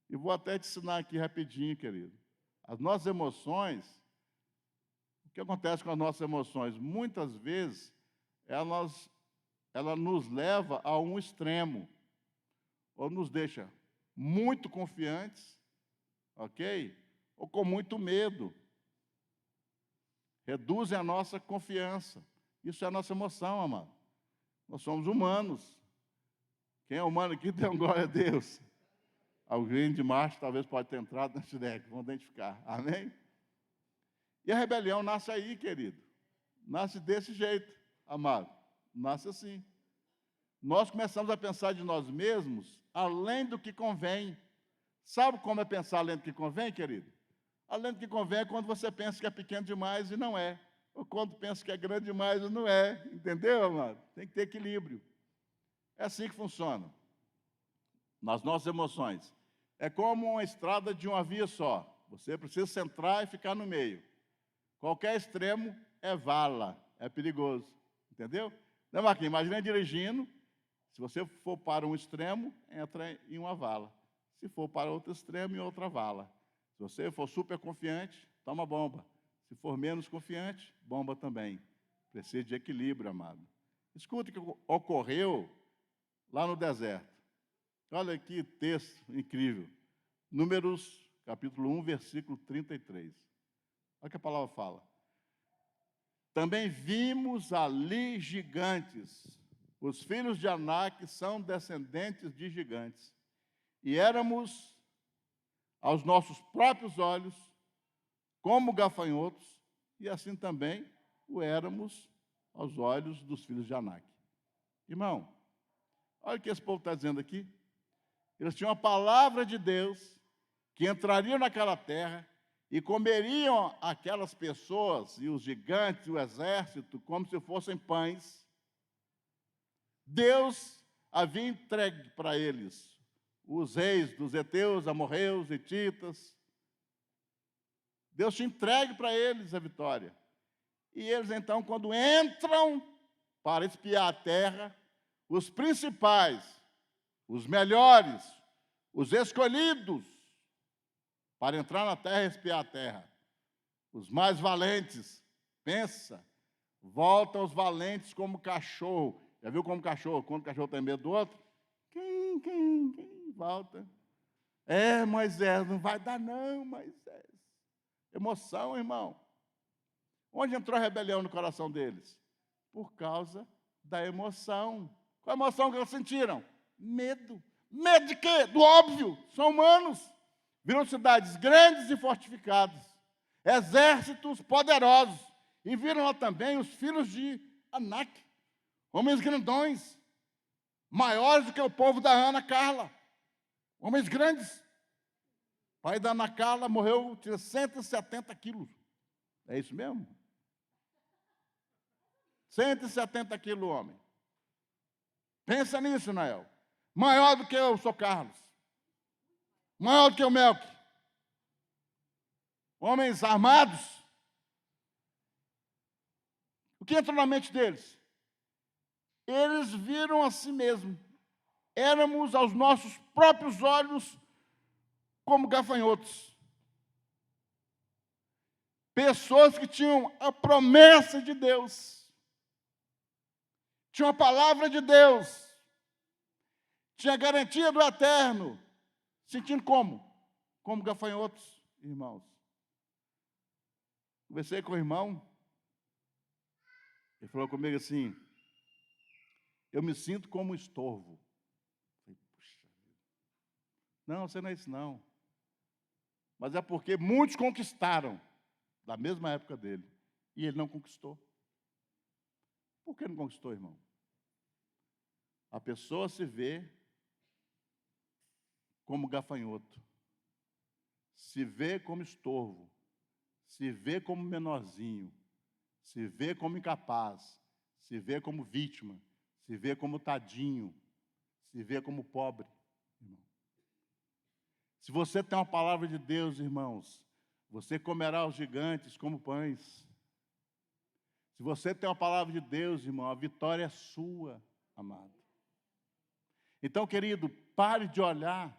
E vou até te ensinar aqui rapidinho, querido. As nossas emoções, o que acontece com as nossas emoções? Muitas vezes, ela nos leva a um extremo, ou nos deixa muito confiantes, ok? Ou com muito medo. Reduzem a nossa confiança. Isso é a nossa emoção, amado. Nós somos humanos. Quem é humano aqui, dê glória a Deus. Alguém de macho talvez pode ter entrado nesse deck, vão identificar. Amém? E a rebelião nasce aí, querido. Nasce desse jeito, amado. Nasce assim. Nós começamos a pensar de nós mesmos além do que convém. Sabe como é pensar além do que convém, querido? Além do que convém é quando você pensa que é pequeno demais e não é. Ou quando pensa que é grande demais e não é. Entendeu, amado? Tem que ter equilíbrio. É assim que funciona. Nas nossas emoções. É como uma estrada de uma via só. Você precisa centrar e ficar no meio. Qualquer extremo é vala, é perigoso. Entendeu? Né, Marquinhos? Imagina dirigindo. Se você for para um extremo, entra em uma vala. Se for para outro extremo, em outra vala. Se você for super confiante, toma bomba. Se for menos confiante, bomba também. Precisa de equilíbrio, amado. Escuta o que ocorreu lá no deserto. Olha que texto incrível. Números, capítulo 1, versículo 33. Olha o que a palavra fala. Também vimos ali gigantes. Os filhos de Anak são descendentes de gigantes. E éramos, aos nossos próprios olhos, como gafanhotos, e assim também o éramos aos olhos dos filhos de Anak. Irmão, olha o que esse povo está dizendo aqui. Eles tinham a palavra de Deus, que entrariam naquela terra e comeriam aquelas pessoas e os gigantes, o exército, como se fossem pães. Deus havia entregue para eles os reis dos heteus, amorreus, hititas. Deus tinha entregue para eles a vitória. E eles, então, quando entram para espiar a terra, os principais, os melhores, os escolhidos, para entrar na terra e espiar a terra, os mais valentes, pensa, voltam os valentes como cachorro. Já viu como cachorro? Quando o cachorro tem medo do outro? Quem? Volta. É, Moisés, não vai dar não, Moisés. Emoção, irmão. Onde entrou a rebelião no coração deles? Por causa da emoção. Qual a emoção que eles sentiram? Medo. Medo de quê? Do óbvio. São humanos. Viram cidades grandes e fortificadas, exércitos poderosos. E viram lá também os filhos de Anak, homens grandões, maiores do que o povo da Ana Carla. Homens grandes. O pai da Ana Carla morreu, tinha 170 quilos. É isso mesmo? 170 quilos o homem. Pensa nisso, Nael. Maior do que eu sou Carlos. Maior do que o Melk. Homens armados. O que entrou na mente deles? Eles viram a si mesmos. Éramos aos nossos próprios olhos como gafanhotos. Pessoas que tinham a promessa de Deus. Tinham a palavra de Deus. Tinha a garantia do eterno. Sentindo como? Como gafanhotos, irmãos. Conversei com o irmão. Ele falou comigo assim: eu me sinto como um estorvo. Eu falei, puxa vida. Não, você não é isso não. Mas é porque muitos conquistaram da mesma época dele. E ele não conquistou. Por que não conquistou, irmão? A pessoa se vê como gafanhoto. Se vê como estorvo. Se vê como menorzinho. Se vê como incapaz. Se vê como vítima. Se vê como tadinho. Se vê como pobre. Irmão. Se você tem uma palavra de Deus, irmãos, você comerá os gigantes como pães. Se você tem uma palavra de Deus, irmão, a vitória é sua, amado. Então, querido, pare de olhar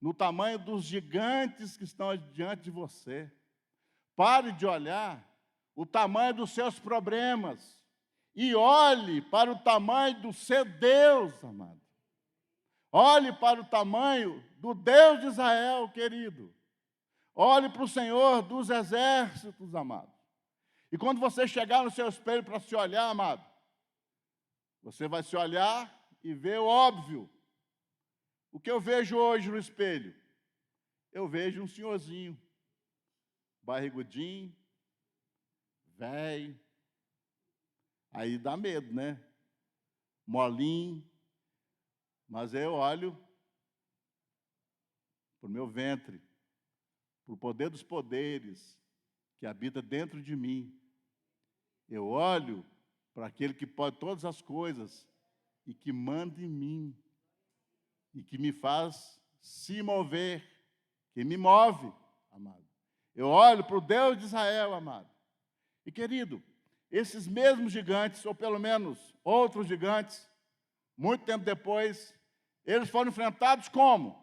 no tamanho dos gigantes que estão diante de você. Pare de olhar o tamanho dos seus problemas e olhe para o tamanho do seu Deus, amado. Olhe para o tamanho do Deus de Israel, querido. Olhe para o Senhor dos exércitos, amado. E quando você chegar no seu espelho para se olhar, amado, você vai se olhar e ver o óbvio. O que eu vejo hoje no espelho? Eu vejo um senhorzinho, barrigudinho, velho. Aí dá medo, né? Molinho. Mas eu olho para o meu ventre, para o poder dos poderes que habita dentro de mim. Eu olho para aquele que pode todas as coisas e que manda em mim e que me faz se mover, que me move, amado. Eu olho para o Deus de Israel, amado. E, querido, esses mesmos gigantes, ou pelo menos outros gigantes, muito tempo depois, eles foram enfrentados como?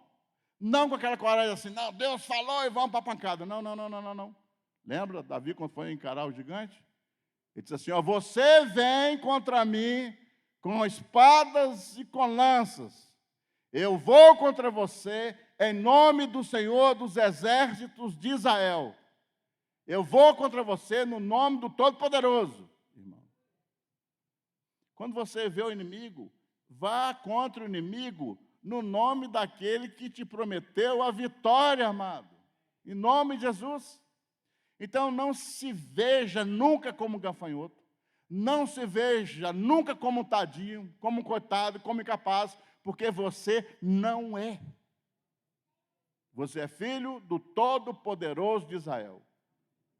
Não com aquela coragem assim, não, Deus falou e vamos para a pancada. Não, não, não, não, não, não. Lembra Davi quando foi encarar o gigante? Ele disse assim, ó, você vem contra mim com espadas e com lanças. Eu vou contra você em nome do Senhor dos exércitos de Israel. Eu vou contra você no nome do Todo-Poderoso, irmão. Quando você vê o inimigo, vá contra o inimigo no nome daquele que te prometeu a vitória, amado. Em nome de Jesus. Então, não se veja nunca como gafanhoto. Não se veja nunca como um tadinho, como um coitado, como incapaz, porque você não é. Você é filho do Todo-Poderoso de Israel.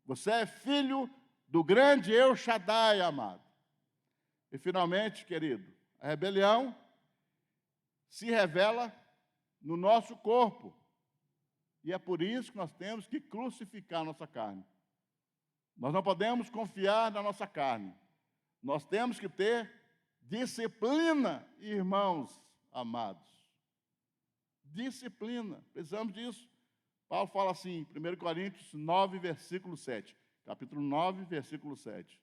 Você é filho do grande El Shaddai, amado. E, finalmente, querido, a rebelião se revela no nosso corpo. E é por isso que nós temos que crucificar a nossa carne. Nós não podemos confiar na nossa carne. Nós temos que ter disciplina, irmãos amados. Disciplina, precisamos disso. Paulo fala assim, 1 Coríntios 9, versículo 7. Capítulo 9, versículo 7.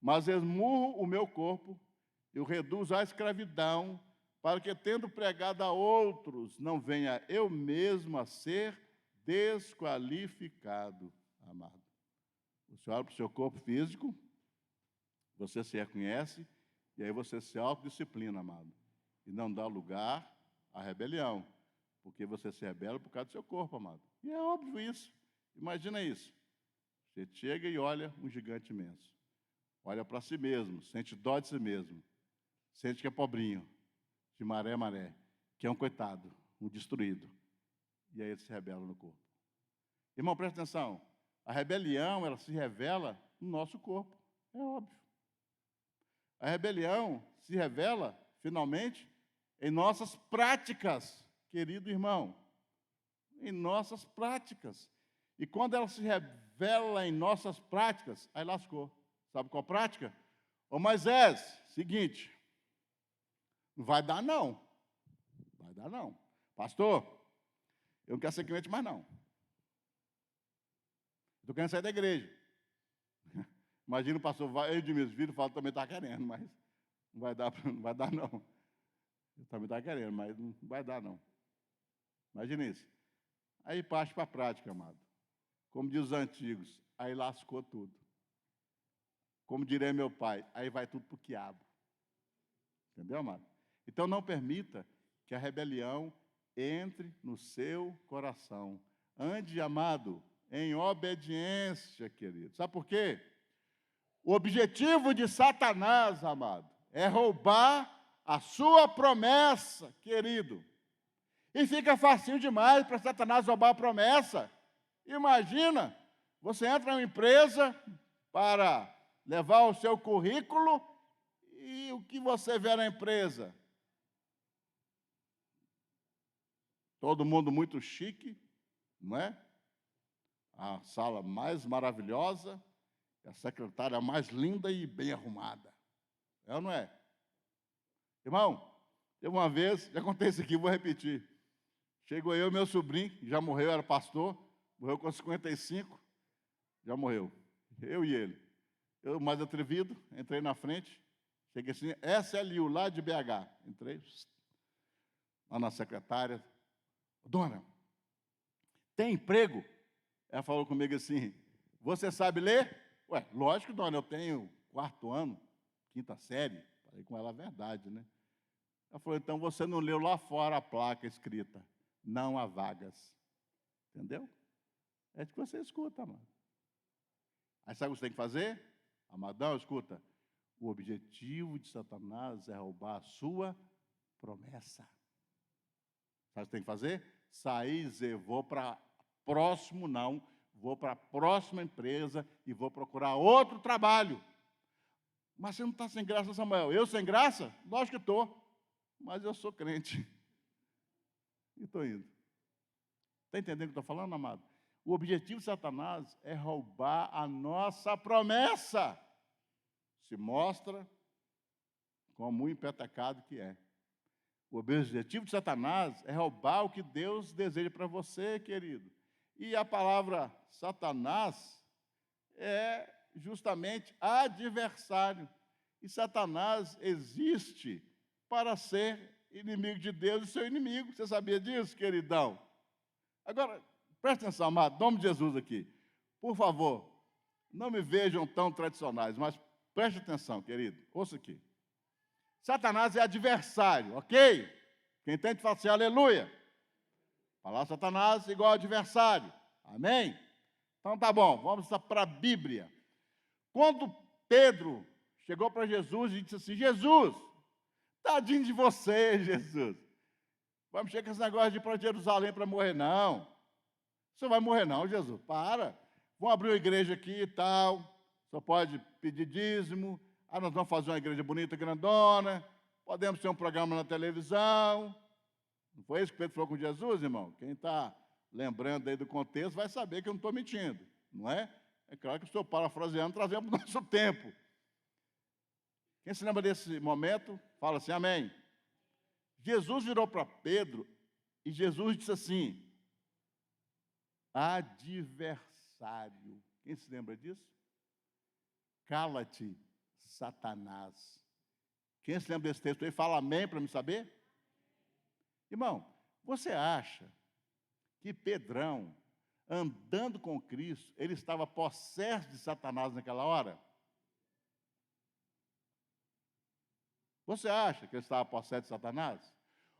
Mas esmurro o meu corpo e o reduzo à escravidão, para que, tendo pregado a outros, não venha eu mesmo a ser desqualificado, amado. Você olha para o seu corpo físico, você se reconhece E aí você se autodisciplina, amado. E não dá lugar à rebelião. Porque você se rebela por causa do seu corpo, amado. E é óbvio isso. Imagina isso. Você chega e olha um gigante imenso. Olha para si mesmo, sente dó de si mesmo. Sente que é pobrinho, de maré a maré, que é um coitado, um destruído. E aí ele se rebela no corpo. Irmão, presta atenção. A rebelião, ela se revela no nosso corpo. É óbvio. A rebelião se revela, finalmente, em nossas práticas, querido irmão. Em nossas práticas. E quando ela se revela em nossas práticas, aí lascou. Sabe qual prática? Ô Moisés, seguinte, não vai dar não. Vai dar não. Pastor, eu não quero ser crente mais não. Estou querendo sair da igreja. Imagina o pastor, eu de meus filhos, falo também está querendo, mas não vai dar não. Eu também está querendo, mas não vai dar não. Imagina isso. Aí parte para a prática, amado. Como diz os antigos, aí lascou tudo. Como diria meu pai, aí vai tudo para o quiabo. Entendeu, amado? Então não permita que a rebelião entre no seu coração. Ande, amado, em obediência, querido. Sabe por quê? O objetivo de Satanás, amado, é roubar a sua promessa, querido. E fica facinho demais para Satanás roubar a promessa. Imagina, você entra numa empresa para levar o seu currículo e o que você vê na empresa? Todo mundo muito chique, não é? A sala mais maravilhosa, a secretária mais linda e bem arrumada. É ou não é? Irmão, teve uma vez, já contei isso aqui, vou repetir. Chegou eu e meu sobrinho, já morreu, era pastor, morreu com 55, já morreu. Eu e ele. Eu, mais atrevido, entrei na frente, cheguei assim, SLU, lá de BH. Entrei, lá na secretária. Dona, tem emprego? Ela falou comigo assim, você sabe ler? Ué, lógico, dona, eu tenho 4º ano, 5ª série. Falei com ela a verdade, né? Ela falou, então você não leu lá fora a placa escrita, não há vagas. Entendeu? É de que você escuta, amado. Aí sabe o que você tem que fazer? Amadão, escuta. O objetivo de Satanás é roubar a sua promessa. Sabe o que tem que fazer? Sair e dizer, vou para próximo não, vou para a próxima empresa e vou procurar outro trabalho. Mas você não está sem graça, Samuel. Eu sem graça? Lógico que estou. Mas eu sou crente. E estou indo. Está entendendo o que eu estou falando, amado? O objetivo de Satanás é roubar a nossa promessa. Se mostra como um empetecado que é. O objetivo de Satanás é roubar o que Deus deseja para você, querido. E a palavra Satanás é justamente adversário. E Satanás existe para ser inimigo de Deus e seu inimigo. Você sabia disso, queridão? Agora, presta atenção, amado, em nome de Jesus aqui. Por favor, não me vejam tão tradicionais, mas preste atenção, querido. Ouça aqui. Satanás é adversário, ok? Quem entende, fala assim, aleluia. Falar Satanás igual adversário. Amém? Então tá bom, vamos para a Bíblia. Quando Pedro chegou para Jesus e disse assim, Jesus, tadinho de você, Jesus. Vamos chegar com esse negócio de ir para Jerusalém para morrer, não. Você não vai morrer, não, Jesus. Para. Vamos abrir uma igreja aqui e tal. Só pode pedir dízimo. Ah, nós vamos fazer uma igreja bonita, grandona. Podemos ter um programa na televisão. Não foi isso que Pedro falou com Jesus, irmão? Quem está lembrando aí do contexto vai saber que eu não estou mentindo, não é? É claro que estou parafraseando, trazendo para o nosso tempo. Quem se lembra desse momento, fala assim, amém. Jesus virou para Pedro e Jesus disse assim, adversário. Quem se lembra disso? Cala-te, Satanás. Quem se lembra desse texto aí, fala amém para me saber? Irmão, você acha que Pedrão, andando com Cristo, ele estava possesso de Satanás naquela hora? Você acha que ele estava possesso de Satanás?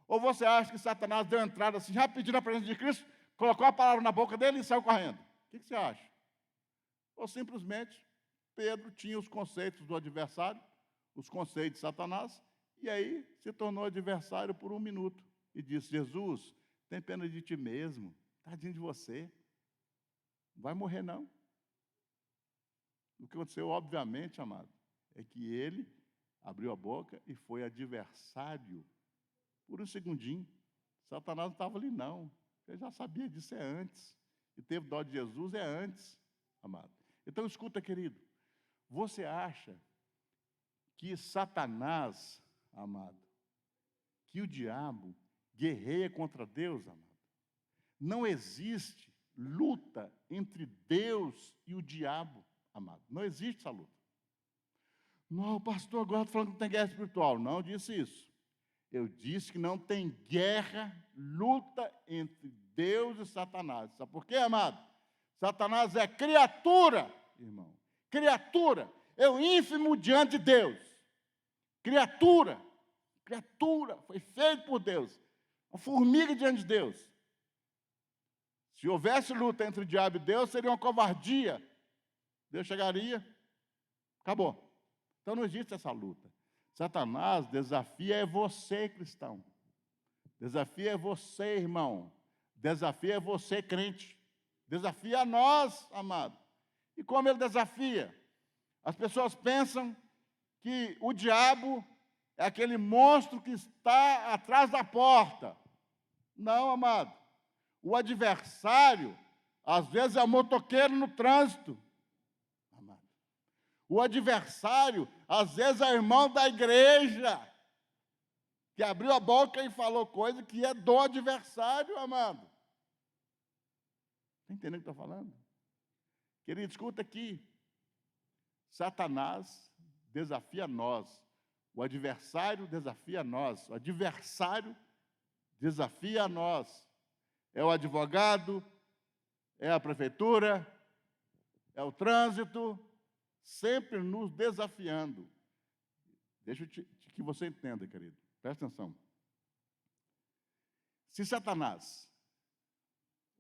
Ou você acha que Satanás deu entrada assim, rapidinho na presença de Cristo, colocou a palavra na boca dele e saiu correndo? O que você acha? Ou simplesmente Pedro tinha os conceitos do adversário, os conceitos de Satanás, e aí se tornou adversário por 1 minuto. E disse: Jesus, tem pena de ti mesmo, tadinho de você, não vai morrer não. O que aconteceu, obviamente, amado, é que ele abriu a boca e foi adversário por 1 segundinho. Satanás não estava ali não, ele já sabia disso antes, e teve dó de Jesus antes, amado. Então escuta, querido, você acha que Satanás, amado, que o diabo guerreia contra Deus, amado? Não existe luta entre Deus e o diabo, amado. Não existe essa luta. Não, o pastor agora está falando que não tem guerra espiritual. Não disse isso. Eu disse que não tem guerra, luta entre Deus e Satanás. Sabe por quê, amado? Satanás é criatura, irmão. Criatura. É o ínfimo diante de Deus. Criatura. Criatura. Foi feito por Deus. Uma formiga diante de Deus. Se houvesse luta entre o diabo e Deus, seria uma covardia. Deus chegaria, acabou. Então não existe essa luta. Satanás desafia você, cristão. Desafia você, irmão. Desafia você, crente. Desafia a nós, amado. E como ele desafia? As pessoas pensam que o diabo é aquele monstro que está atrás da porta. Não, amado. O adversário, às vezes, é o motoqueiro no trânsito. Amado. O adversário, às vezes, é o irmão da igreja, que abriu a boca e falou coisa que é do adversário, amado. Está entendendo o que estou falando? Querido, escuta aqui. Satanás desafia nós. O adversário desafia nós. O adversário desafia a nós. É o advogado, é a prefeitura, é o trânsito, sempre nos desafiando. Deixa que você entenda, querido. Presta atenção. Se Satanás,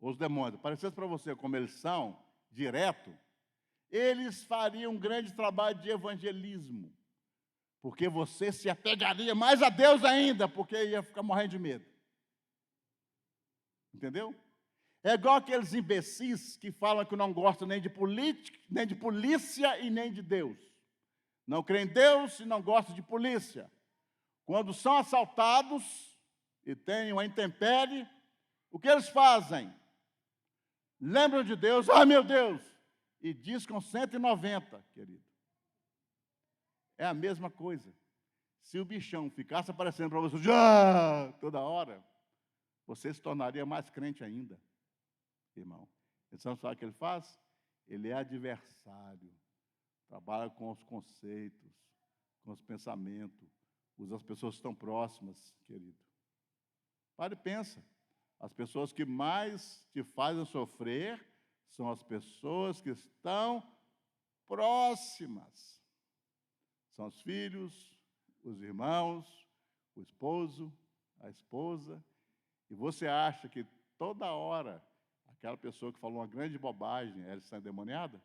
os demônios, parecessem para você como eles são, direto, eles fariam um grande trabalho de evangelismo, porque você se apegaria mais a Deus ainda, porque ia ficar morrendo de medo. Entendeu? É igual aqueles imbecis que falam que não gostam nem de política, nem de polícia e nem de Deus. Não creem em Deus e não gostam de polícia. Quando são assaltados e têm uma intempérie, o que eles fazem? Lembram de Deus, meu Deus, e discam 190, querido. É a mesma coisa. Se o bichão ficasse aparecendo para você toda hora, você se tornaria mais crente ainda, irmão. Então, sabe o que ele faz? Ele é adversário, trabalha com os conceitos, com os pensamentos, usa as pessoas que estão próximas, querido. Pare e pensa. As pessoas que mais te fazem sofrer são as pessoas que estão próximas. São os filhos, os irmãos, o esposo, a esposa. E você acha que toda hora aquela pessoa que falou uma grande bobagem, ela está endemoniada?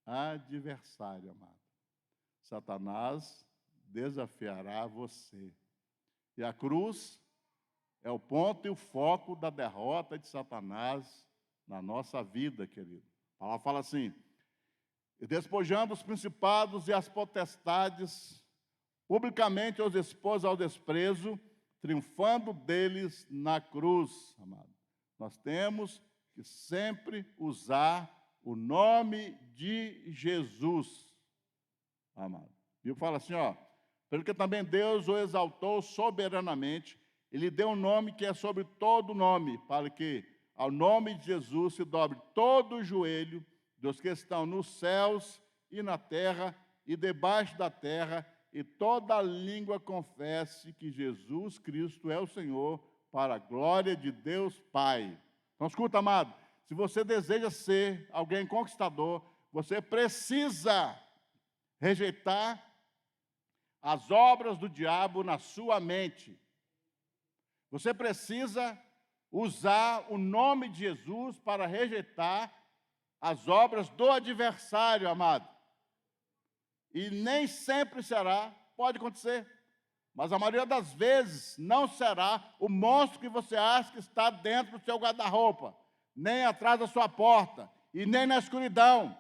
Adversário, amado. Satanás desafiará você. E a cruz é o ponto e o foco da derrota de Satanás na nossa vida, querido. A palavra fala assim: e despojando os principados e as potestades, publicamente os expôs ao desprezo, triunfando deles na cruz, amado. Nós temos que sempre usar o nome de Jesus, amado. E fala assim, porque também Deus o exaltou soberanamente, ele deu um nome que é sobre todo nome, para que ao nome de Jesus se dobre todo o joelho dos que estão nos céus e na terra e debaixo da terra, e toda língua confesse que Jesus Cristo é o Senhor, para a glória de Deus Pai. Então, escuta, amado, se você deseja ser alguém conquistador, você precisa rejeitar as obras do diabo na sua mente. Você precisa usar o nome de Jesus para rejeitar as obras do adversário, amado. E nem sempre será, pode acontecer, mas a maioria das vezes não será o monstro que você acha que está dentro do seu guarda-roupa, nem atrás da sua porta, e nem na escuridão.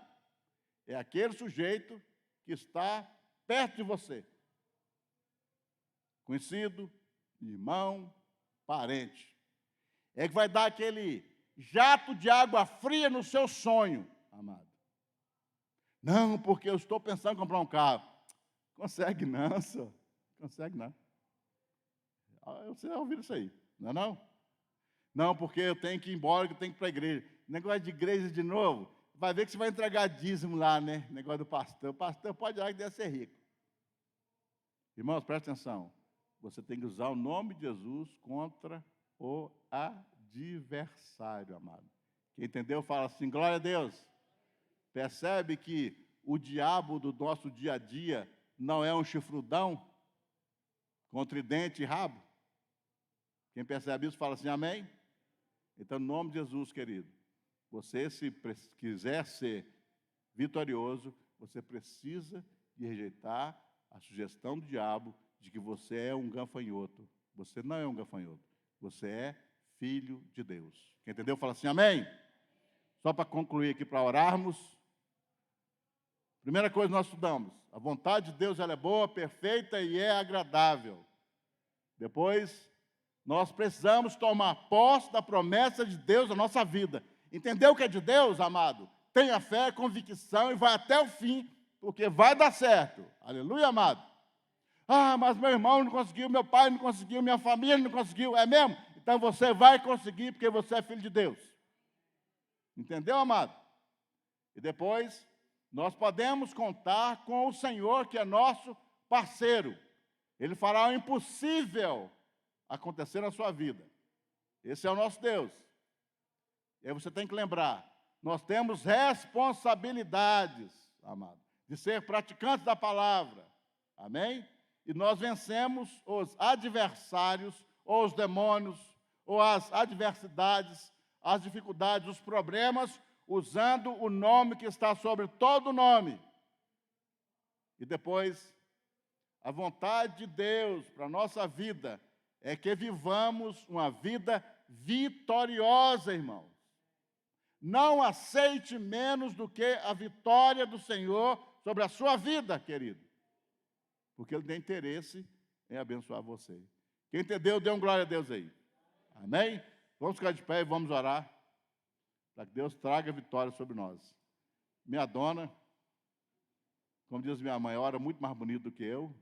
É aquele sujeito que está perto de você. Conhecido, irmão, parente. É que vai dar aquele jato de água fria no seu sonho, amado. Não, porque eu estou pensando em comprar um carro. Consegue não, senhor. Consegue não. Você já ouviu isso aí, não é não? Não, porque eu tenho que ir embora, que eu tenho que ir para a igreja. Negócio de igreja de novo, vai ver que você vai entregar dízimo lá, né? Negócio do pastor. O pastor pode ir que deve ser rico. Irmãos, presta atenção. Você tem que usar o nome de Jesus contra o adversário, amado. Quem entendeu, fala assim, glória a Deus. Percebe que o diabo do nosso dia a dia não é um chifrudão com tridente e rabo? Quem percebe isso, fala assim, amém? Então, no nome de Jesus, querido, você, se quiser ser vitorioso, você precisa de rejeitar a sugestão do diabo de que você é um gafanhoto. Você não é um gafanhoto. Você é filho de Deus. Quem entendeu, fala assim, amém? Só para concluir aqui, para orarmos. Primeira coisa que nós estudamos, a vontade de Deus ela é boa, perfeita e é agradável. Depois, nós precisamos tomar posse da promessa de Deus na nossa vida. Entendeu o que é de Deus, amado? Tenha fé, convicção e vai até o fim, porque vai dar certo. Aleluia, amado. Ah, mas meu irmão não conseguiu, meu pai não conseguiu, minha família não conseguiu. É mesmo? Então você vai conseguir, porque você é filho de Deus. Entendeu, amado? E depois, nós podemos contar com o Senhor, que é nosso parceiro. Ele fará o impossível acontecer na sua vida. Esse é o nosso Deus. E aí você tem que lembrar, nós temos responsabilidades, amado, de ser praticantes da palavra. Amém? E nós vencemos os adversários, ou os demônios, ou as adversidades, as dificuldades, os problemas, usando o nome que está sobre todo nome. E depois, a vontade de Deus para a nossa vida é que vivamos uma vida vitoriosa, irmãos. Não aceite menos do que a vitória do Senhor sobre a sua vida, querido. Porque Ele tem interesse em abençoar você. Quem entendeu, dê um glória a Deus aí. Amém? Vamos ficar de pé e vamos orar, para que Deus traga vitória sobre nós. Minha dona, como diz minha mãe, ora muito mais bonito do que eu.